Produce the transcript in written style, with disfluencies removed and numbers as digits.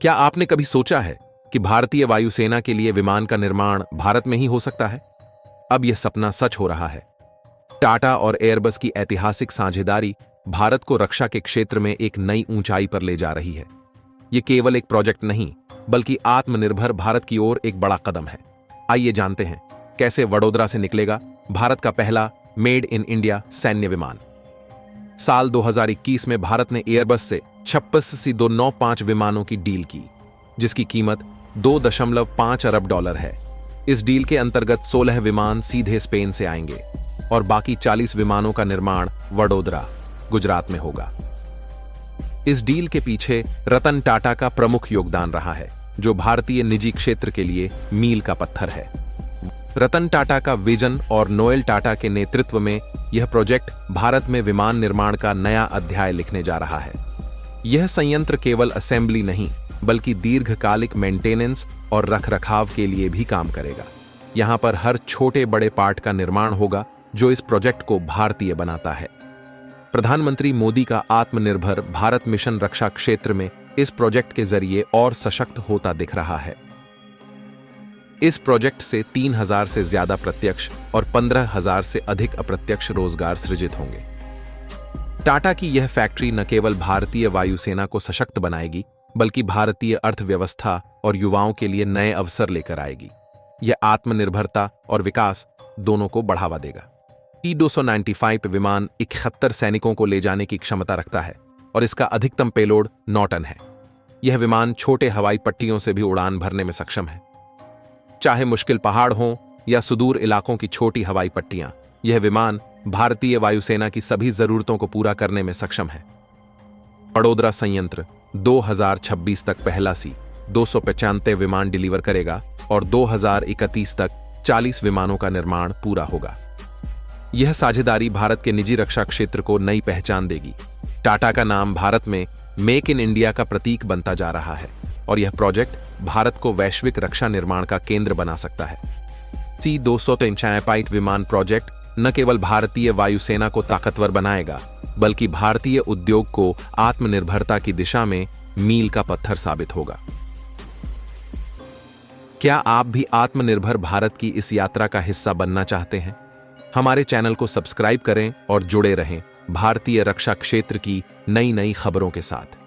क्या आपने कभी सोचा है कि भारतीय वायुसेना के लिए विमान का निर्माण भारत में ही हो सकता है? अब यह सपना सच हो रहा है। टाटा और एयरबस की ऐतिहासिक साझेदारी भारत को रक्षा के क्षेत्र में एक नई ऊंचाई पर ले जा रही है। यह केवल एक प्रोजेक्ट नहीं, बल्कि आत्मनिर्भर भारत की ओर एक बड़ा कदम है। आइए जानते हैं कैसे वडोदरा से निकलेगा भारत का पहला मेड इन इंडिया सैन्य विमान। साल 2021 में भारत ने एयरबस से 26C295 विमानों की डील की, जिसकी कीमत $2.5 अरब है। इस डील के अंतर्गत 16 विमान सीधे स्पेन से आएंगे और बाकी 40 विमानों का निर्माण वडोदरा, गुजरात में होगा। इस डील के पीछे रतन टाटा का प्रमुख योगदान रहा है, जो भारतीय निजी क्षेत्र के लिए मील का पत्थर है। रतन टाटा का विजन और नोएल टाटा के नेतृत्व में यह प्रोजेक्ट भारत में विमान निर्माण का नया अध्याय लिखने जा रहा है। यह संयंत्र केवल असेंबली नहीं, बल्कि दीर्घकालिक मेंटेनेंस और रखरखाव के लिए भी काम करेगा। यहां पर हर छोटे बड़े पार्ट का निर्माण होगा, जो इस प्रोजेक्ट को भारतीय बनाता है। प्रधानमंत्री मोदी का आत्मनिर्भर भारत मिशन रक्षा क्षेत्र में इस प्रोजेक्ट के जरिए और सशक्त होता दिख रहा है। इस प्रोजेक्ट से 3000 से ज्यादा प्रत्यक्ष और 15,000 से अधिक अप्रत्यक्ष रोजगार सृजित होंगे। टाटा की यह फैक्ट्री न केवल भारतीय वायुसेना को सशक्त बनाएगी, बल्कि भारतीय अर्थव्यवस्था और युवाओं के लिए नए अवसर लेकर आएगी। यह आत्मनिर्भरता और विकास दोनों को बढ़ावा देगा। T295 विमान 71 सैनिकों को ले जाने की क्षमता रखता है और इसका अधिकतम पेलोड 9 टन है। यह विमान छोटे हवाई पट्टियों से भी उड़ान भरने में सक्षम है। चाहे मुश्किल पहाड़ हों या सुदूर इलाकों की छोटी हवाई पट्टियां, यह विमान भारतीय वायुसेना की सभी जरूरतों को पूरा करने में सक्षम है। वडोदरा संयंत्र 2026 तक पहला C-295 विमान डिलीवर करेगा और 2031 तक 40 विमानों का निर्माण पूरा होगा। यह साझेदारी भारत के निजी रक्षा क्षेत्र को नई पहचान देगी। टाटा का नाम भारत में मेक इन इंडिया का प्रतीक बनता जा रहा है और यह प्रोजेक्ट भारत को वैश्विक रक्षा निर्माण का केंद्र बना सकता है। C-295 विमान प्रोजेक्ट न केवल भारतीय वायुसेना को ताकतवर बनाएगा, बल्कि भारतीय उद्योग को आत्मनिर्भरता की दिशा में मील का पत्थर साबित होगा। क्या आप भी आत्मनिर्भर भारत की इस यात्रा का हिस्सा बनना चाहते हैं? हमारे चैनल को सब्सक्राइब करें और जुड़े रहें भारतीय रक्षा क्षेत्र की नई नई खबरों के साथ।